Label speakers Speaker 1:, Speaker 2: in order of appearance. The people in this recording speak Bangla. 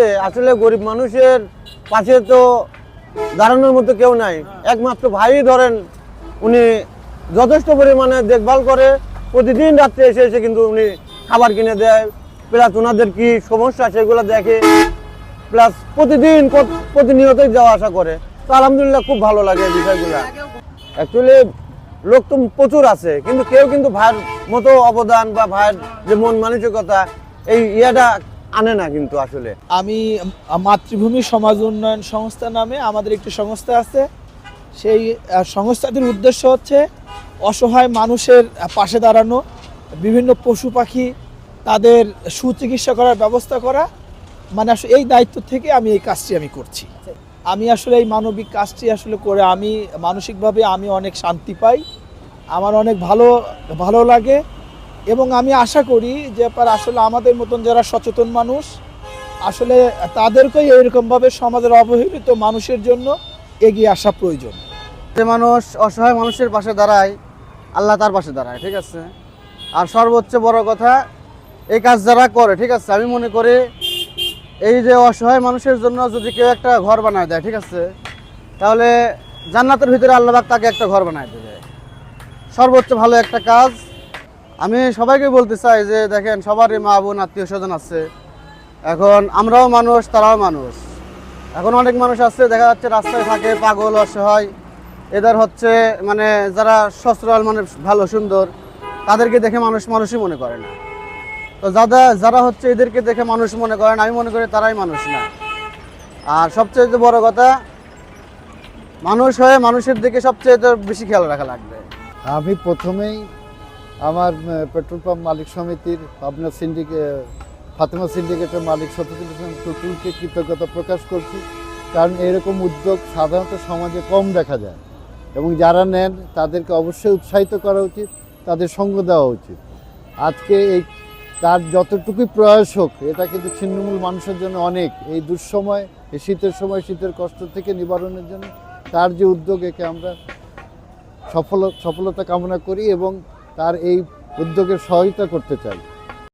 Speaker 1: আছে, আসলে গরিব মানুষের পাশে তো দাঁড়ানোর মতো কেউ নাই, একমাত্র ভাই ধরেন উনি যথেষ্ট পরিমাণে দেখভাল করে। প্রতিদিন রাত্রে এসে এসে কিন্তু উনি খাবার কিনে দেয়, প্লাস ওনাদের কি সমস্যা সেগুলো দেখে, প্লাস প্রতিদিন প্রতিনিয়তই যাওয়া আসা করে। তো আলহামদুলিল্লাহ খুব ভালো লাগে এই বিষয়গুলো। অ্যাকচুয়ালি লোক তো প্রচুর আছে, কিন্তু কেউ কিন্তু ভাইয়ের মতো অবদান বা ভাইয়ের যে মন মানসিকতা এই ইয়াটা আনে না কিন্তু আসলে।
Speaker 2: আমি মাতৃভূমি সমাজ উন্নয়ন সংস্থা নামে আমাদের একটি সংস্থা আছে। সেই সংস্থাটির উদ্দেশ্য হচ্ছে অসহায় মানুষের পাশে দাঁড়ানো, বিভিন্ন পশু পাখি তাদের সুচিকিৎসা করার ব্যবস্থা করা। মানে আসলে এই দায়িত্ব থেকে আমি এই কাজটি আমি করছি। আমি আসলে এই মানবিক কাজটি আসলে করে আমি মানসিকভাবে আমি অনেক শান্তি পাই, আমার অনেক ভালো লাগে। এবং আমি আশা করি যে আসলে আমাদের মতন যারা সচেতন মানুষ আসলে তাদেরকেই এরকমভাবে সমাজের অবহেলিত মানুষের জন্য এগিয়ে আসা প্রয়োজন।
Speaker 3: যে মানুষ অসহায় মানুষের পাশে দাঁড়ায়, আল্লাহ তার পাশে দাঁড়ায়, ঠিক আছে। আর সর্বোচ্চ বড় কথা, এই কাজ যারা করে, ঠিক আছে, আমি মনে করি এই যে অসহায় মানুষের জন্য যদি কেউ একটা ঘর বানায় দেয়, ঠিক আছে, তাহলে জান্নাতের ভিতরে আল্লাহ পাক তাকে একটা ঘর বানায় দেবে। সর্বোচ্চ ভালো একটা কাজ। আমি সবাইকে বলতে চাই যে দেখেন, সবারই মা বোন আত্মীয় স্বজন আছে। এখন আমরাও মানুষ, তারাও মানুষ। এখন অনেক মানুষ আছে দেখা যাচ্ছে রাস্তায় থাকে, পাগল, অসহায়, এদের হচ্ছে মানে যারা সচ্ছল, মানে ভালো সুন্দর, তাদেরকে দেখে মানুষই মনে করে না। তো যারা হচ্ছে এদেরকে দেখে মানুষ মনে করেন, আমি মনে করি তারাই মানুষ না। আর সবচেয়ে বড় কথা, মানুষ হয়ে মানুষের দিকে সবচেয়ে বেশি খেয়াল রাখা লাগবে।
Speaker 4: আমি প্রথমেই আমার পেট্রোল পাম্প মালিক সমিতির পাবনা ফাতেমা সিন্ডিকেটের মালিক শফিকুল ইসলাম টুটুলকে কৃতজ্ঞতা প্রকাশ করছি। কারণ এরকম উদ্যোগ সাধারণত সমাজে কম দেখা যায়, এবং যারা নেন তাদেরকে অবশ্যই উৎসাহিত করা উচিত, তাদের সঙ্গ দেওয়া উচিত। আজকে তার যতটুকুই প্রয়াস হোক, এটা কিন্তু ছিন্নমূল মানুষের জন্য অনেক। এই দুঃসময়, এই শীতের সময় শীতের কষ্ট থেকে নিবারণের জন্য তার যে উদ্যোগ, একে আমরা সফলতা কামনা করি এবং তার এই উদ্যোগের সহায়তা করতে চাই।